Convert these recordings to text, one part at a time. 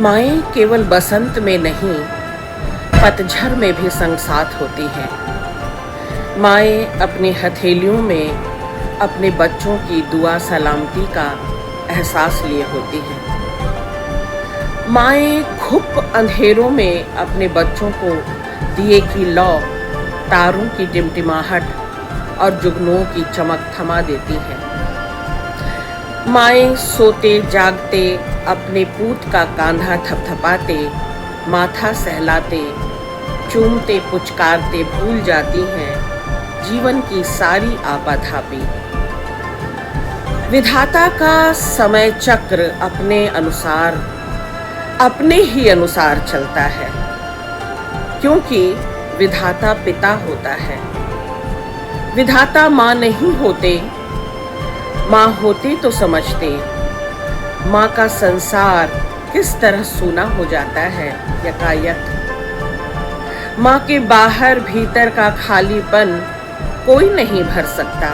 माएँ केवल बसंत में नहीं, पतझड़ में भी संग साथ होती हैं। माएँ अपनी हथेलियों में अपने बच्चों की दुआ सलामती का एहसास लिए होती हैं। माएँ घुप अंधेरों में अपने बच्चों को दिए की लौ, तारों की टिमटिमाहट और जुगनुओं की चमक थमा देती हैं। माएँ सोते जागते अपने पूत का कांधा थपथपाते, माथा सहलाते, चूमते पुचकारते भूल जाती हैं जीवन की सारी आपाधापी। विधाता का समय चक्र अपने ही अनुसार चलता है, क्योंकि विधाता पिता होता है। विधाता माँ नहीं होते, माँ होते तो समझते माँ का संसार किस तरह सूना हो जाता है यकायक। माँ के बाहर भीतर का खालीपन कोई नहीं भर सकता।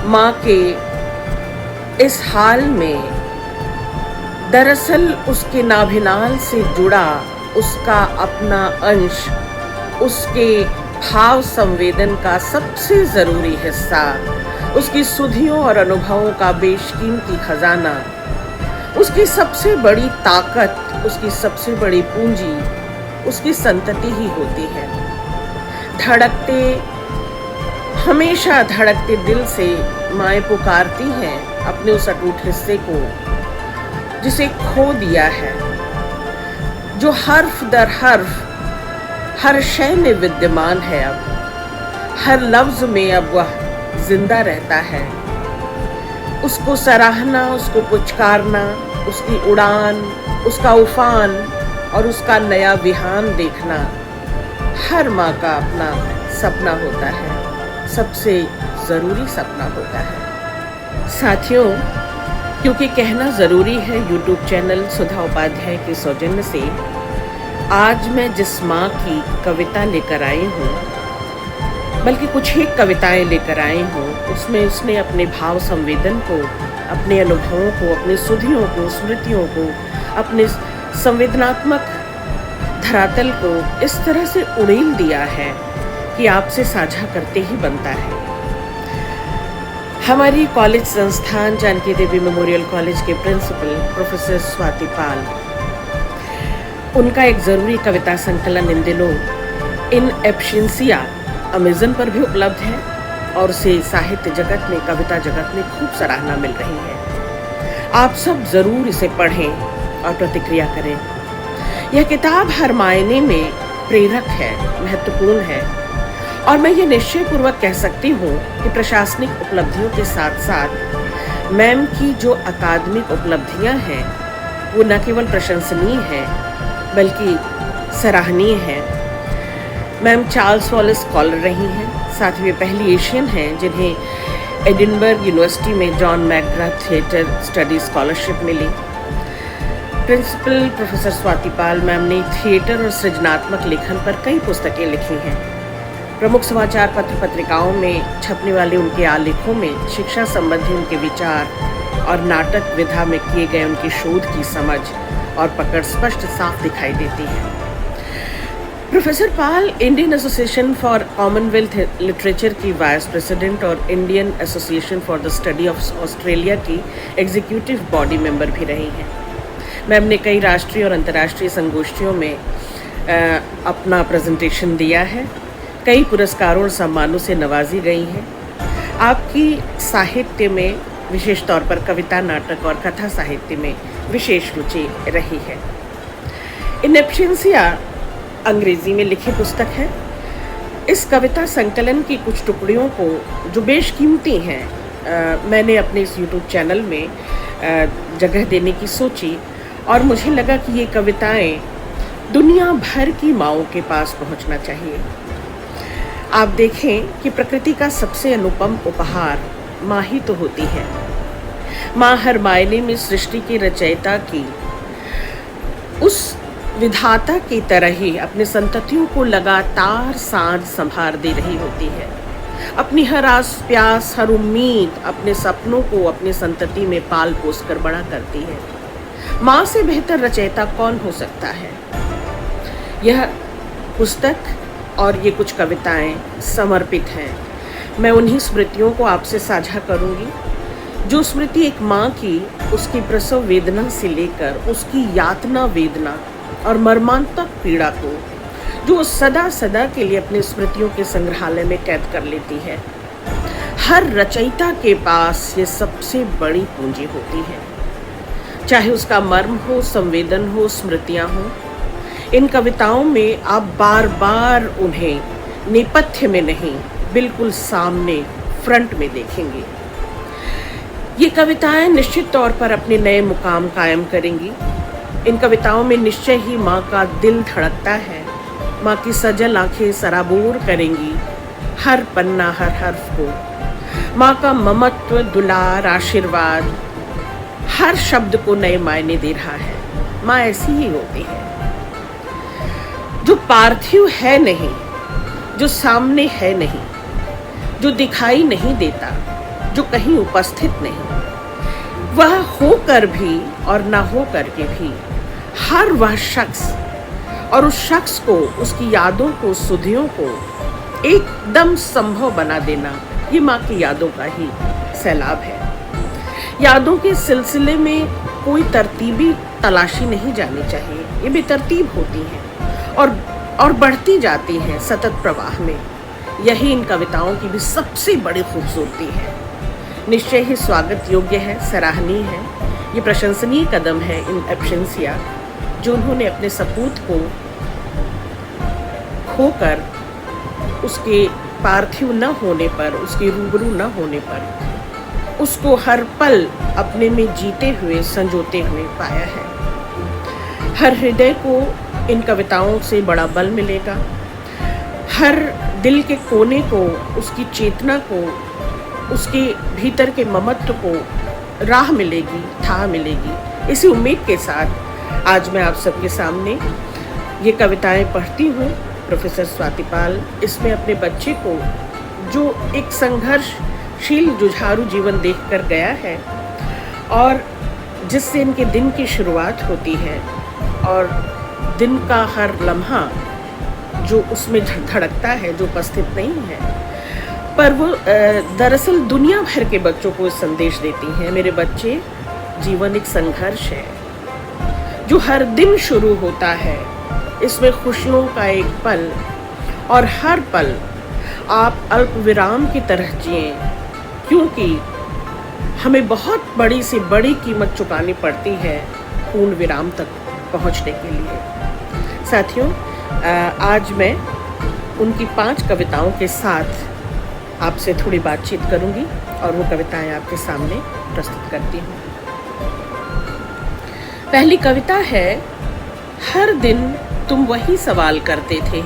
माँ के इस हाल में दरअसल उसके नाभिनाल से जुड़ा उसका अपना अंश, उसके भाव संवेदन का सबसे जरूरी हिस्सा, उसकी सुधियों और अनुभवों का बेशकीमती खजाना, उसकी सबसे बड़ी ताकत, उसकी सबसे बड़ी पूंजी उसकी संतति ही होती है। हमेशा धड़कते दिल से माएँ पुकारती हैं अपने उस अटूट हिस्से को जिसे खो दिया है, जो हर्फ दर हर्फ हर शय में विद्यमान है। अब हर लफ्ज में अब वह जिंदा रहता है। उसको सराहना, उसको पुचकारना, उसकी उड़ान, उसका उफान और उसका नया विहान देखना हर माँ का अपना सपना होता है, सबसे ज़रूरी सपना होता है। साथियों, क्योंकि कहना ज़रूरी है, यूट्यूब चैनल सुधा उपाध्याय के सौजन्य से आज मैं जिस माँ की कविता लेकर आई हूँ, बल्कि कुछ ही कविताएं लेकर आई हूँ, उसमें उसने अपने भाव संवेदन को, अपने अनुभवों को, अपनी सुधियों को, स्मृतियों को, अपने संवेदनात्मक धरातल को इस तरह से उड़ेल दिया है कि आपसे साझा करते ही बनता है। हमारी कॉलेज संस्थान जानकी देवी मेमोरियल कॉलेज के प्रिंसिपल प्रोफेसर स्वाति पाल, उनका एक ज़रूरी कविता संकलन इन दिनों इन एब्सेंशिया अमेज़न पर भी उपलब्ध है और उसे साहित्य जगत में, कविता जगत में खूब सराहना मिल रही है। आप सब ज़रूर इसे पढ़ें और प्रतिक्रिया करें। यह किताब हर मायने में प्रेरक है, महत्वपूर्ण है और मैं ये निश्चयपूर्वक कह सकती हूँ कि प्रशासनिक उपलब्धियों के साथ साथ मैम की जो अकादमिक उपलब्धियाँ हैं वो न केवल प्रशंसनीय हैं बल्कि सराहनीय हैं। मैम चार्ल्स वॉलेस स्कॉलर रही हैं, साथ ही वे पहली एशियन हैं जिन्हें एडिनबर्ग यूनिवर्सिटी में John McGrath theatre study scholarship मिली। Principal professor Swati Pal ma'am ने थिएटर और सृजनात्मक लेखन पर कई पुस्तकें लिखी हैं। प्रमुख समाचार पत्र पत्रिकाओं में छपने वाले उनके आलेखों में शिक्षा संबंधी उनके विचार और नाटक विधा में किए गए उनके शोध की समझ और पकड़ स्पष्ट साफ दिखाई देती है। Professor Pal Indian association for Commonwealth literature की वाइस प्रेसिडेंट और Indian association for the study of Australia की एग्जीक्यूटिव बॉडी मेंबर भी रही हैं। मैम ने कई राष्ट्रीय और अंतर्राष्ट्रीय संगोष्ठियों में अपना प्रेजेंटेशन दिया है, कई पुरस्कारों और सम्मानों से नवाजी गई हैं। आपकी साहित्य में, विशेष तौर पर कविता, नाटक और कथा साहित्य में विशेष रुचि रही है। इन एब्सेंशिया अंग्रेजी में लिखी पुस्तक है। इस कविता संकलन की कुछ टुकड़ियों को जो बेशकीमती हैं, मैंने अपने इस यूट्यूब चैनल में जगह देने की सोची और मुझे लगा कि ये कविताएं दुनिया भर की माँओं के पास पहुंचना चाहिए। आप देखें कि प्रकृति का सबसे अनुपम उपहार माँ ही तो होती है। माँ हर मायने में सृष्टि की रचयिता की, उस विधाता की तरह ही अपने संततियों को लगातार साँझ संभार दे रही होती है। अपनी हर आस प्यास, हर उम्मीद, अपने सपनों को अपने संतति में पाल पोस कर बड़ा करती है। माँ से बेहतर रचयिता कौन हो सकता है। यह पुस्तक और ये कुछ कविताएं समर्पित हैं। मैं उन्हीं स्मृतियों को आपसे साझा करूंगी, जो स्मृति एक माँ की उसकी प्रसव वेदना से लेकर उसकी यातना वेदना और मर्मांतक पीड़ा को, जो सदा सदा के लिए अपनी स्मृतियों के संग्रहालय में कैद कर लेती है। हर रचयिता के पास ये सबसे बड़ी पूंजी होती है, चाहे उसका मर्म हो, संवेदन हो, स्मृतियाँ हो। इन कविताओं में आप बार बार उन्हें नेपथ्य में नहीं, बिल्कुल सामने फ्रंट में देखेंगे। ये कविताएं निश्चित तौर पर अपने नए मुकाम कायम करेंगी। इन कविताओं में निश्चय ही माँ का दिल धड़कता है। माँ की सजल आंखें सराबोर करेंगी हर पन्ना, हर हर्फ को। माँ का ममत्व, दुलार, आशीर्वाद हर शब्द को नए मायने दे रहा है। माँ ऐसी ही होती है, जो पार्थिव है नहीं, जो सामने है नहीं, जो दिखाई नहीं देता, जो कहीं उपस्थित नहीं, वह होकर भी और ना होकर के भी हर वह शख्स और उस शख्स को, उसकी यादों को, सुधियों को एकदम संभव बना देना, ये माँ की यादों का ही सैलाब है। यादों के सिलसिले में कोई तरतीबी तलाशी नहीं जानी चाहिए। ये बेतरतीब होती हैं और बढ़ती जाती हैं सतत प्रवाह में। यही इन कविताओं की भी सबसे बड़ी खूबसूरती है। निश्चय ही स्वागत योग्य है, सराहनीय है। ये प्रशंसनीय कदम है इन एब्सेंसिया, जो उन्होंने अपने सपूत को खोकर उसके पार्थिव न होने पर, उसके रूबरू न होने पर, उसको हर पल अपने में जीते हुए, संजोते हुए पाया है। हर हृदय को इन कविताओं से बड़ा बल मिलेगा। हर दिल के कोने को, उसकी चेतना को, उसके भीतर के ममत्व को राह मिलेगी, था मिलेगी। इसी उम्मीद के साथ आज मैं आप सबके सामने ये कविताएं पढ़ती हूँ। प्रोफेसर स्वाति पाल इसमें अपने बच्चे को, जो एक संघर्षशील जुझारू जीवन देखकर गया है और जिससे इनके दिन की शुरुआत होती है, और दिन का हर लम्हा जो उसमें धड़कता है, जो उपस्थित नहीं है, पर वो दरअसल दुनिया भर के बच्चों को संदेश देती हैं। मेरे बच्चे, जीवन एक संघर्ष है जो हर दिन शुरू होता है। इसमें खुशियों का एक पल, और हर पल आप अल्प विराम की तरह जिएं, क्योंकि हमें बहुत बड़ी से बड़ी कीमत चुकानी पड़ती है पूर्ण विराम तक पहुंचने के लिए। साथियों, आज मैं उनकी 5 कविताओं के साथ आपसे थोड़ी बातचीत करूंगी और वो कविताएं आपके सामने प्रस्तुत करती हूँ। पहली कविता है, हर दिन तुम वही सवाल करते थे।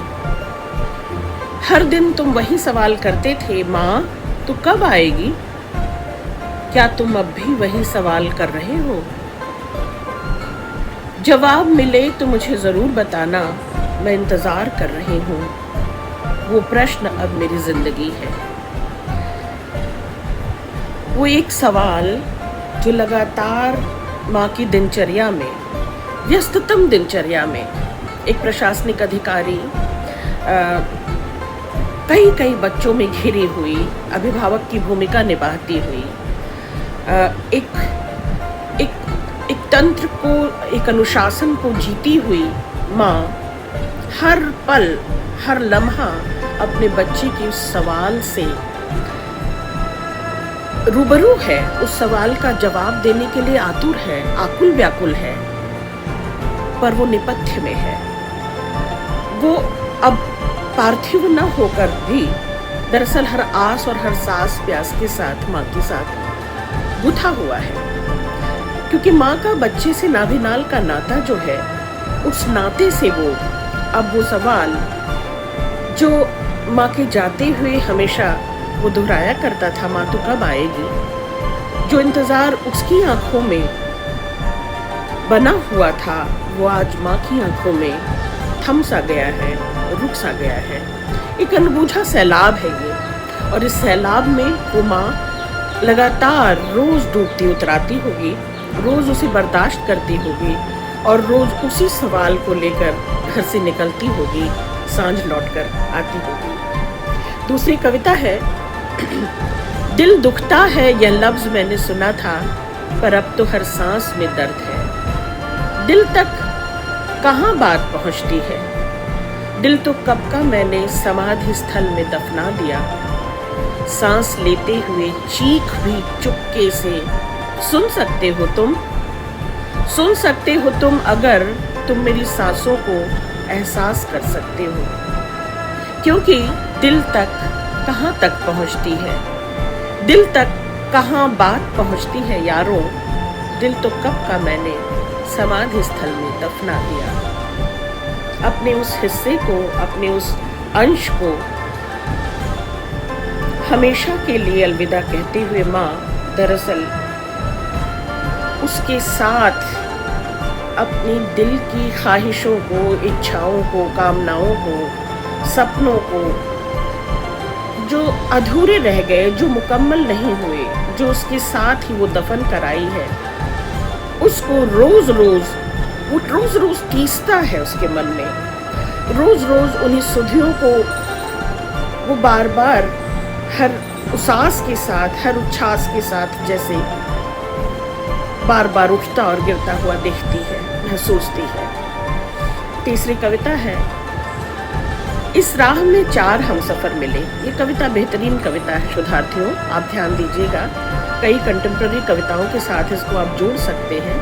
हर दिन तुम वही सवाल करते थे, माँ तू कब आएगी? क्या तुम अब भी वही सवाल कर रहे हो? जवाब मिले तो मुझे ज़रूर बताना, मैं इंतज़ार कर रही हूँ। वो प्रश्न अब मेरी ज़िंदगी है। वो एक सवाल जो लगातार माँ की दिनचर्या में, व्यस्ततम दिनचर्या में, एक प्रशासनिक अधिकारी कई बच्चों में घिरी हुई, अभिभावक की भूमिका निभाती हुई, एक तंत्र को, एक अनुशासन को जीती हुई माँ हर पल, हर लम्हा अपने बच्चे के उस सवाल से रूबरू है, उस सवाल का जवाब देने के लिए आतुर है, आकुल व्याकुल है, पर वो नेपथ्य में है। वो अब पार्थिव न होकर भी दरअसल हर आस और हर सांस प्यास के साथ माँ के साथ गुथा हुआ है, क्योंकि माँ का बच्चे से नाभिनाल का नाता जो है, उस नाते से वो अब वो सवाल जो माँ के जाते हुए हमेशा वो दोहराया करता था, माँ तू कब आएगी, जो इंतज़ार उसकी आंखों में बना हुआ था, वो आज माँ की आंखों में थम सा गया है, रुक सा गया है। एक अनबूझा सैलाब है ये, और इस सैलाब में वो माँ लगातार रोज डूबती उतराती होगी, रोज़ उसे बर्दाश्त करती होगी और रोज़ उसी सवाल को लेकर घर से निकलती होगी, सांझ लौटकर आती होगी। दूसरी कविता है, दिल दुखता है यह लफ्ज़ मैंने सुना था, पर अब तो हर सांस में दर्द है। दिल तक कहाँ बात पहुँचती है, दिल तो कब का मैंने समाधि स्थल में दफना दिया। सांस लेते हुए चीख भी चुपके से सुन सकते हो तुम, सुन सकते हो तुम अगर तुम मेरी सांसों को एहसास कर सकते हो। क्योंकि दिल तक कहाँ तक पहुँचती है, दिल तक कहाँ बात पहुँचती है यारों, दिल तो कब का मैंने समाधि स्थल में दफना दिया। अपने उस हिस्से को, अपने उस अंश को हमेशा के लिए अलविदा कहते हुए माँ दरअसल उसके साथ अपनी दिल की ख्वाहिशों को, इच्छाओं को, कामनाओं को, सपनों को, जो अधूरे रह गए, जो मुकम्मल नहीं हुए, जो उसके साथ ही वो दफन कराई है, उसको रोज रोज टीसता है उसके मन में। रोज रोज उन्हीं सुधियों को वो बार बार हर उसास के साथ, हर उच्छ्वास के साथ जैसे बार बार उठता और गिरता हुआ देखती है, महसूसती है। तीसरी कविता है, इस राह में 4 हमसफर मिले। ये कविता बेहतरीन कविता है शोधार्थियों, आप ध्यान दीजिएगा। कई कंटेम्प्रेरी कविताओं के साथ इसको आप जोड़ सकते हैं।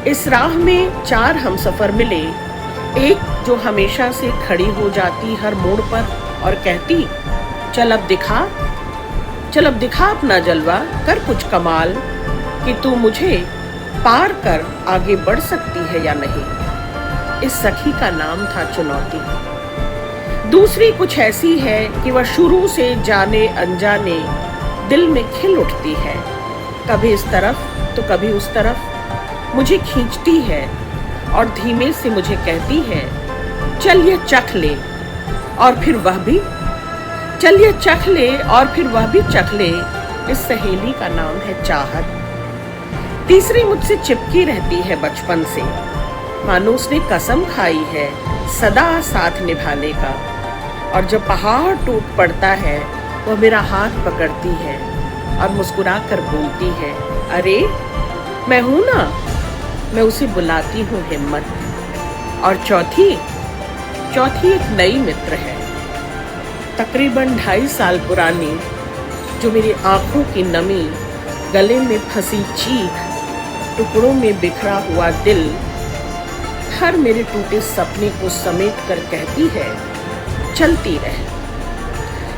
इस राह में 4 हमसफर मिले, एक जो हमेशा से खड़ी हो जाती हर मोड़ पर और कहती, चल अब दिखा अपना जलवा, कर कुछ कमाल कि तू मुझे पार कर आगे बढ़ सकती है या नहीं। इस सखी का नाम था चुनौती। दूसरी कुछ ऐसी है कि वह शुरू से जाने अनजाने दिल में खिल उठती है, कभी इस तरफ तो कभी उस तरफ मुझे खींचती है और धीमे से मुझे कहती है, चल ये चख ले, और फिर वह भी चलिए चख ले और फिर वह भी चख ले। इस सहेली का नाम है चाहत। तीसरी मुझसे चिपकी रहती है बचपन से, मानो उसने कसम खाई है सदा साथ निभाने का, और जब पहाड़ टूट पड़ता है वह मेरा हाथ पकड़ती है और मुस्कुरा कर बोलती है, अरे मैं हूं ना। मैं उसे बुलाती हूँ हिम्मत। और चौथी एक नई मित्र है, तकरीबन 2.5 साल पुरानी, जो मेरी आंखों की नमी, गले में फंसी चीख, टुकड़ों में बिखरा हुआ दिल, हर मेरे टूटे सपने को समेट कर कहती है,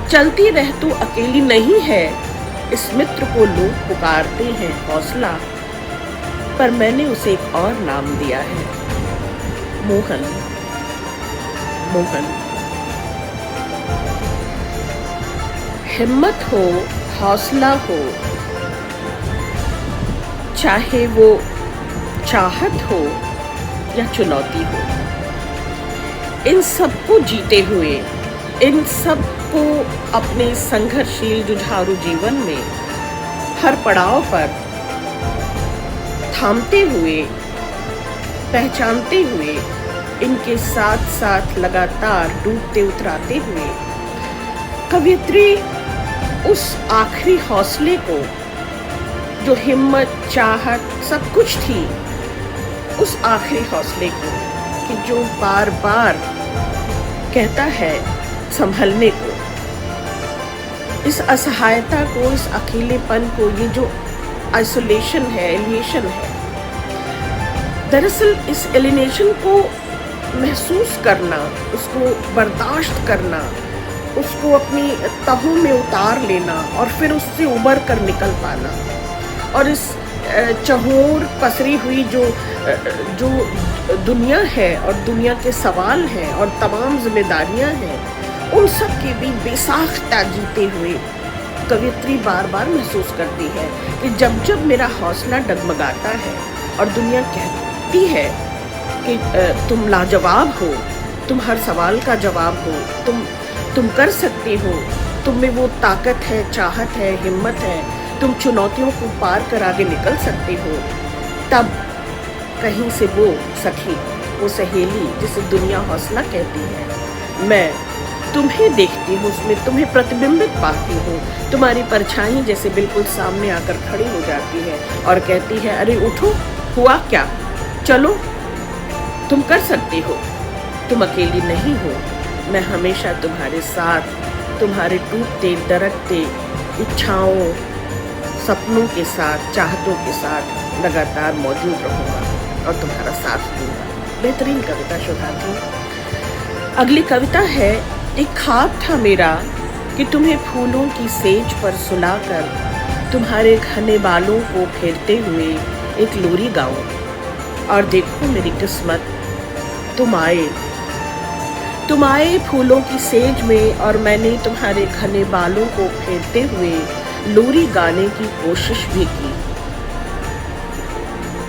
चलती रह तू अकेली नहीं है। इस मित्र को लोग पुकारते हैं हौसला, पर मैंने उसे एक और नाम दिया है, मोहन। हिम्मत हो, हौसला हो, चाहे वो चाहत हो या चुनौती हो, इन सबको जीते हुए, इन सबको अपने संघर्षशील जुझारू जीवन में हर पड़ाव पर थामते हुए, पहचानते हुए, इनके साथ साथ लगातार डूबते उतराते हुए, कवियत्री उस आखिरी हौसले को, जो हिम्मत, चाहत सब कुछ थी, उस आखिरी हौसले को कि जो बार बार कहता है संभलने को, इस असहायता को, इस अकेलेपन को, ये जो आइसोलेशन है, एलिएशन है, दरअसल इस एलिनेशन को महसूस करना, उसको बर्दाश्त करना, उसको अपनी तहों में उतार लेना और फिर उससे उबर कर निकल पाना, और इस चहोर पसरी हुई जो दुनिया है और दुनिया के सवाल हैं और तमाम जिम्मेदारियां हैं, उन सब के भी बेसाख्ता जीते हुए कवियत्री बार बार महसूस करती है कि जब जब मेरा हौसला डगमगाता है और दुनिया कहती है कि तुम लाजवाब हो, तुम हर सवाल का जवाब हो, तुम कर सकते हो, तुम में वो ताकत है, चाहत है, हिम्मत है, तुम चुनौतियों को पार कर आगे निकल सकते हो, तब कहीं से वो सखी, वो सहेली जिसे दुनिया हौसला कहती है, मैं तुम्हें देखती हूँ, उसमें तुम्हें प्रतिबिंबित पाती हूँ। तुम्हारी परछाई जैसे बिल्कुल सामने आकर खड़ी हो जाती है और कहती है, अरे उठो, हुआ क्या, चलो, तुम कर सकती हो, तुम अकेली नहीं हो, मैं हमेशा तुम्हारे साथ, तुम्हारे टूटते दरकते इच्छाओं, सपनों के साथ, चाहतों के साथ लगातार मौजूद रहूँगा और तुम्हारा साथ दूंगा। बेहतरीन कविता शोधार्थी। अगली कविता है, एक ख्वाब था मेरा कि तुम्हें फूलों की सेज पर सुलाकर तुम्हारे घने बालों को फेरते हुए एक लोरी गाऊं, और देखो मेरी किस्मत, तुम आए फूलों की सेज में और मैंने तुम्हारे घने बालों को फेरते हुए लोरी गाने की कोशिश भी की।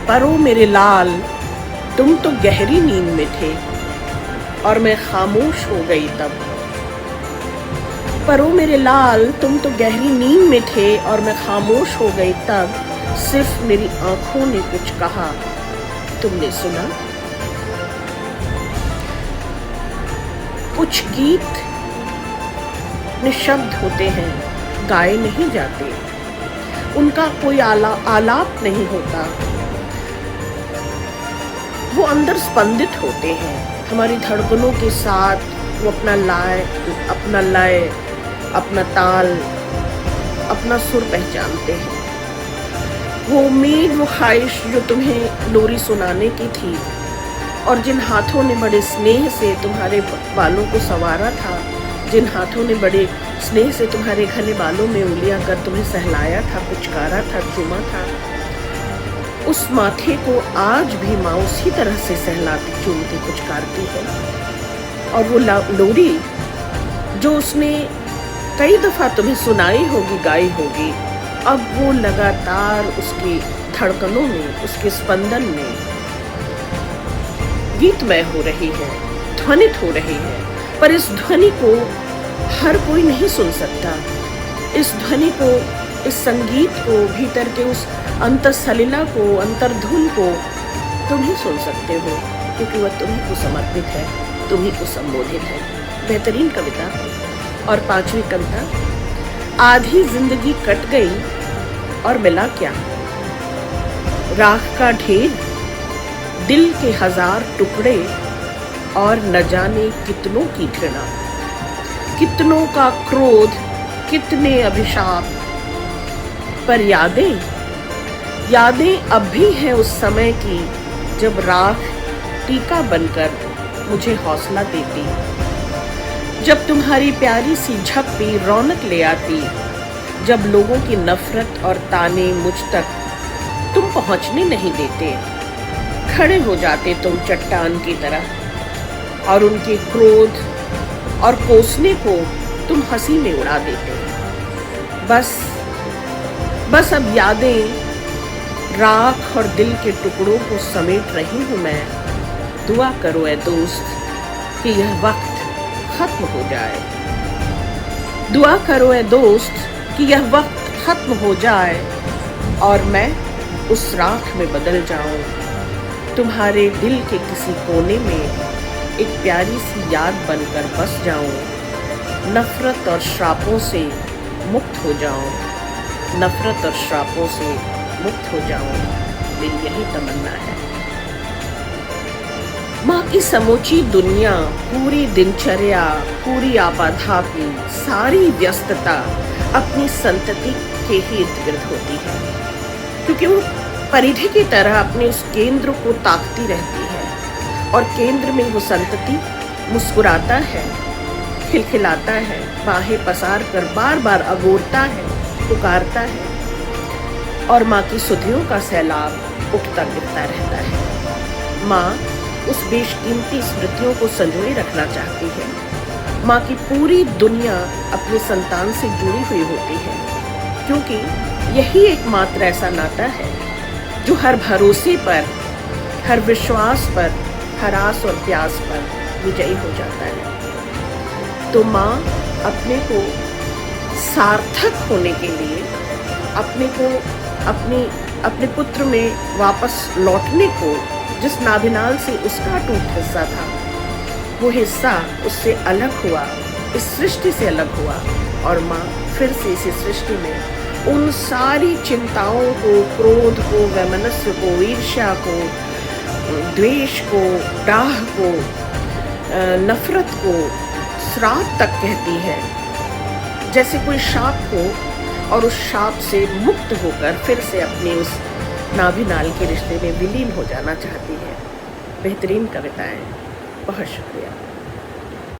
पर ओ मेरे लाल, तुम तो गहरी नींद में थे और मैं खामोश हो गई तब। पर ओ मेरे लाल, तुम तो गहरी नींद में थे और मैं खामोश हो गई तब। सिर्फ मेरी आंखों ने कुछ कहा, तुमने सुना? कुछ गीत निशब्द होते हैं, गाए नहीं जाते, उनका कोई आलाप नहीं होता, वो अंदर स्पंदित होते हैं हमारी धड़कनों के साथ। वो अपना लय, अपना ताल, अपना सुर पहचानते हैं। वो उम्मीद, वो ख्वाहिश जो तुम्हें लोरी सुनाने की थी और जिन हाथों ने बड़े स्नेह से तुम्हारे बालों को संवारा था, जिन हाथों ने बड़े स्नेह से तुम्हारे घने बालों में उंगलियां कर तुम्हें सहलाया था, पुचकारा था, चूमा था, उस माथे को आज भी माँ उसी तरह से सहलाती, चूमती, पुचकारती है। और वो लोरी जो उसने कई दफा तुम्हें सुनाई होगी, गाई होगी, अब वो लगातार उसकी धड़कनों में, उसके स्पंदन में गीतमय हो रही है, ध्वनित हो रही है। पर इस ध्वनि को हर कोई नहीं सुन सकता। इस ध्वनि को, इस संगीत को, भीतर के उस अंतःसलिला को, अंतर्धुन को तुम ही सुन सकते हो, क्योंकि वह तुम्ही को समर्पित है, तुम्ही को संबोधित है। बेहतरीन कविता। और पांचवी कविता, आधी जिंदगी कट गई और मिला क्या? राख का ढेर, दिल के 1000 टुकड़े और न जाने कितनों की घृणा, कितनों का क्रोध, कितने अभिशाप। पर यादें अब भी हैं उस समय की जब राख टीका बनकर मुझे हौसला देती, जब तुम्हारी प्यारी सी झप्पी रौनक ले आती, जब लोगों की नफरत और ताने मुझ तक तुम पहुंचने नहीं देते। खड़े हो जाते तुम चट्टान की तरह और उनके क्रोध और कोसने को तुम हंसी में उड़ा देते। बस अब यादें, राख और दिल के टुकड़ों को समेट रही हूँ मैं। दुआ करो ए दोस्त कि यह वक्त खत्म हो जाए। दुआ करो ए दोस्त कि यह वक्त खत्म हो जाए और मैं उस राख में बदल जाऊं, तुम्हारे दिल के किसी कोने में एक प्यारी सी याद बनकर बस जाऊं। नफरत और श्रापों से मुक्त हो जाऊं, नफरत और श्रापों से मुक्त हो जाऊं, मेरी यही तमन्ना है। माँ की समूची दुनिया, पूरी दिनचर्या, पूरी आपाधापी, सारी व्यस्तता अपनी संतति के ही इर्द गिर्द होती है, क्योंकि वो परिधि की तरह अपने उस केंद्र को ताकती रहती है और केंद्र में वो संतति मुस्कुराता है, खिलखिलाता है, बाहें पसार कर बार बार अगोरता है, पुकारता है और माँ की सुधियों का सैलाब उठता गिरता रहता है। माँ उस बेशकीमती स्मृतियों को संजोए रखना चाहती है। माँ की पूरी दुनिया अपने संतान से जुड़ी हुई होती है, क्योंकि यही एकमात्र ऐसा नाता है जो हर भरोसे पर, हर विश्वास पर, हर आस और प्यास पर विजयी हो जाता है। तो माँ अपने को सार्थक होने के लिए, अपने को अपनी अपने पुत्र में वापस लौटने को जिस नाभिनाल से उसका टूट हिस्सा था, वो हिस्सा उससे अलग हुआ, इस सृष्टि से अलग हुआ, और माँ फिर से इस सृष्टि में उन सारी चिंताओं को, क्रोध को, वैमनस्य को, ईर्ष्या को, द्वेष को, डाह को, नफरत को श्राप तक कहती है, जैसे कोई शाप को, और उस शाप से मुक्त होकर फिर से अपने उस नाभिनाल के रिश्ते में विलीन हो जाना चाहती है। बेहतरीन कविताएं, बहुत शुक्रिया।